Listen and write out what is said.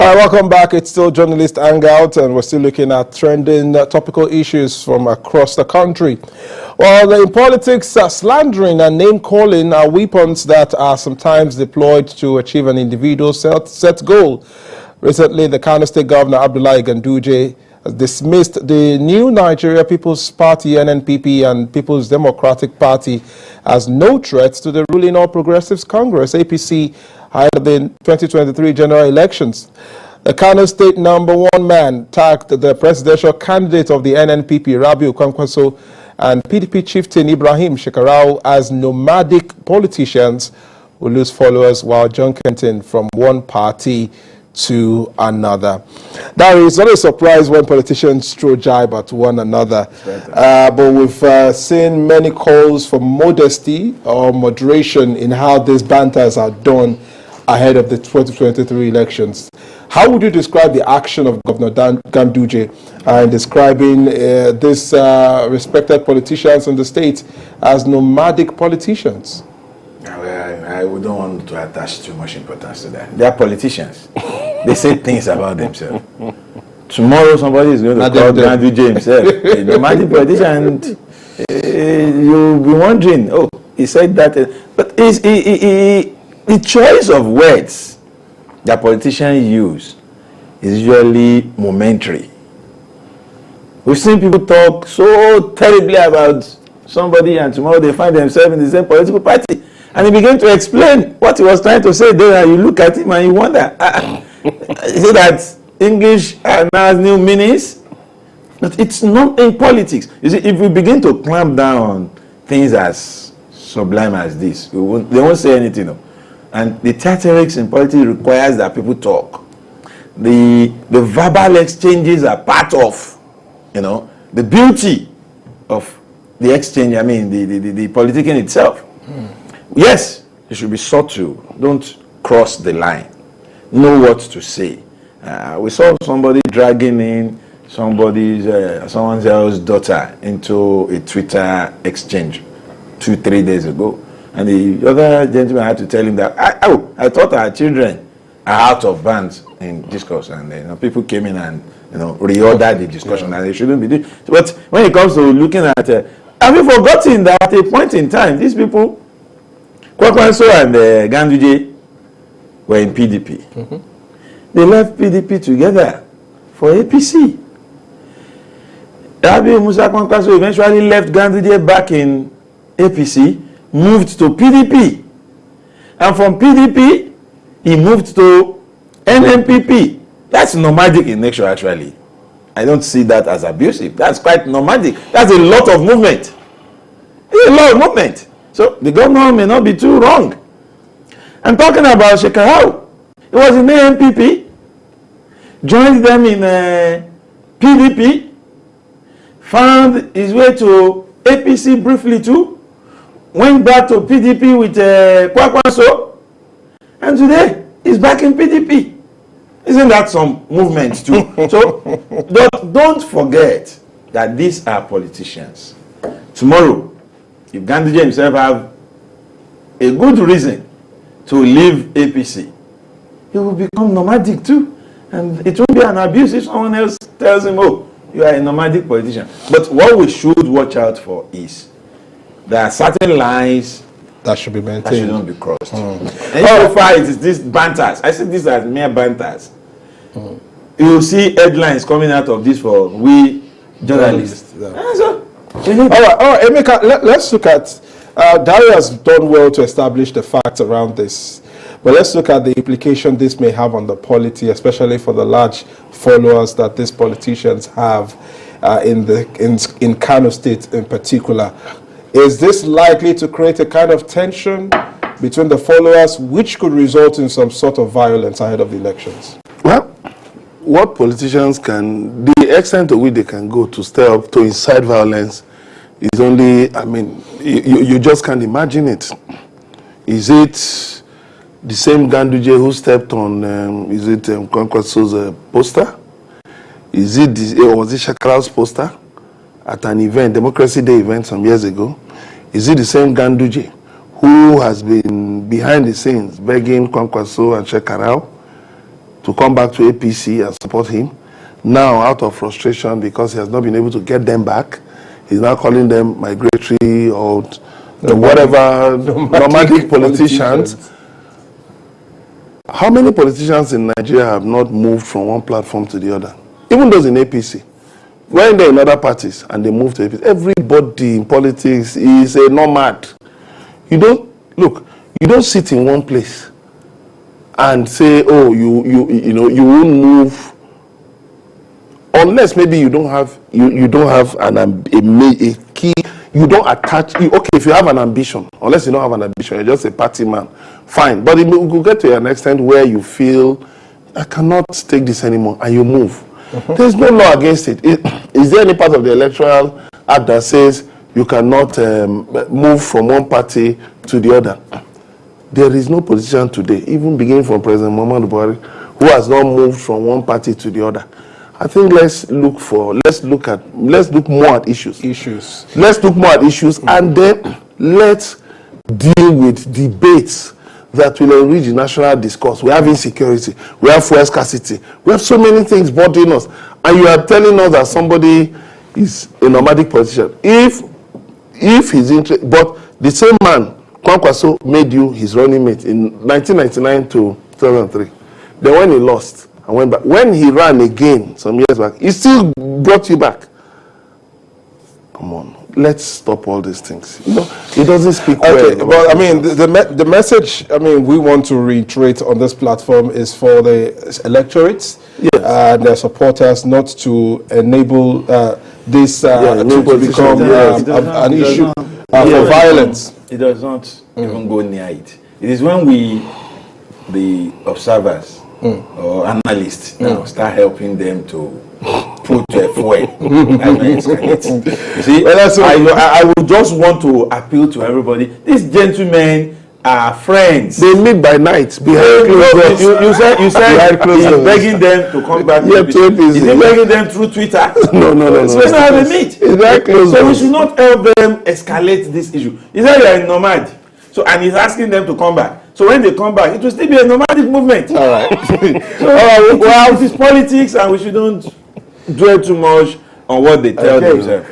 All right, welcome back. It's still Journalist Hangout, and we're still looking at trending topical issues from across the country. Well, in politics, slandering and name-calling are weapons that are sometimes deployed to achieve an individual set goal. Recently, the Kano State Governor, Abdullahi Ganduje, has dismissed the new Nigeria Peoples Party NNPP and Peoples Democratic Party as no threat to the ruling All Progressives Congress APC ahead of the 2023 general elections. The Kano State #1 man tagged the presidential candidate of the NNPP, Kwankwaso, and PDP chieftain Ibrahim Shekarau as nomadic politicians who lose followers while junketing from one party to another. That is not a surprise when politicians throw jibe at one another. But we've seen many calls for modesty or moderation in how these banters are done ahead of the 2023 elections. How would you describe the action of Governor Ganduje in describing these respected politicians in the state as nomadic politicians? I don't want to attach too much importance to that. They are politicians. They say things about themselves. Tomorrow somebody is going to call Ganduje himself a nomadic politician, and you'll be wondering, oh, he said that. But the choice of words that politicians use is usually momentary. We've seen people talk so terribly about somebody, and tomorrow they find themselves in the same political party. And he began to explain what he was trying to say there, and you look at him and you wonder, is it that English now has new meanings? But it's not in politics. You see, if we begin to clamp down on things as sublime as this, they won't say anything. No. And the theatrics in politics requires that people talk. The verbal exchanges are part of, the beauty of the exchange. I mean, the politicking itself. Yes, you should be subtle. Don't cross the line. Know what to say. We saw somebody dragging in someone else's daughter into a Twitter exchange 2-3 days ago. And the other gentleman had to tell him that, I thought our children are out of bounds in discourse. And people came in and reordered the discussion, and they shouldn't be doing. But when it comes to looking at, have you forgotten that at a point in time, these people, Kwankwaso and Ganduje, were in PDP. Mm-hmm. They left PDP together for APC. Rabiu Musa Kwankwaso eventually left Ganduje back in APC, moved to PDP. And from PDP, he moved to NNPP. That's nomadic in nature, actually. I don't see that as abusive. That's quite nomadic. That's a lot of movement. It's a lot of movement. So the governor may not be too wrong. I'm talking about Shekarau. He was in NNPP, joined them in PDP, found his way to APC briefly too, went back to PDP with Kwankwaso, and today he's back in PDP. Isn't that some movement too? So don't forget that these are politicians. Tomorrow, if Ganduje himself have a good reason to leave APC, he will become nomadic too. And it won't be an abuse if someone else tells him, oh, you are a nomadic politician. But what we should watch out for is there are certain lines that should be maintained, that shouldn't be crossed. And so far, it is these banters. I see this as mere banters. You will see headlines coming out of this for we journalists. All right, Emeka, let's look at, Dario has done well to establish the facts around this, but let's look at the implication this may have on the polity, especially for the large followers that these politicians have in Kano State in particular. Is this likely to create a kind of tension between the followers, which could result in some sort of violence ahead of the elections? Well, what politicians can, the extent to which they can go to stir up, to incite violence, is only, I mean, you just can't imagine it. Is it the same Ganduje who stepped on, is it Kwankwaso's poster? Is it, or was it Shekarau's poster at an event, Democracy Day event some years ago? Is it the same Ganduje who has been behind the scenes begging Kwankwaso and Shekarau to come back to APC and support him. Now, out of frustration because he has not been able to get them back, he's now calling them migratory or whatever, nomadic politicians. How many politicians in Nigeria have not moved from one platform to the other? Even those in APC. When they're in other parties and they move to APC, everybody in politics is a nomad. You don't sit in one place and say, oh, you won't move unless maybe you don't have a key. You don't attach. Okay, if you have an ambition, unless you don't have an ambition, you're just a party man. Fine, but it will get to an extent where you feel I cannot take this anymore, and you move. There's no law against it. Is there any part of the electoral act that says you cannot move from one party to the other? There is no politician today, even beginning from President Muhammadu Buhari, who has not moved from one party to the other. I think let's look more at issues. Let's look more at issues, and then let's deal with debates that will enrich the national discourse. We have insecurity, we have fuel scarcity, we have so many things bothering us, and you are telling us that somebody is a nomadic politician. If he's interested, but the same man, Kwankwaso, made you his running mate in 1999 to 2003. Then when he lost and went back, when he ran again some years back, he still brought you back. Come on. Let's stop all these things. It doesn't speak well. Okay, but I mean, the message, we want to reiterate on this platform is for the electorates and their supporters not to enable this to become an issue for violence. It does not even go near it. It is when the observers or analysts now start helping them to put fuel. You see, I would just want to appeal to everybody. These gentlemen are friends. They meet by night behind closed doors. You said he's begging them to come back. Is he begging them through Twitter? No. So that's how they meet. So we should not help them escalate this issue. He said you are a nomad. So, and he's asking them to come back. So when they come back, it will still be a nomadic movement. All right. Well, it is politics, and we shouldn't dwell too much on what they tell themselves.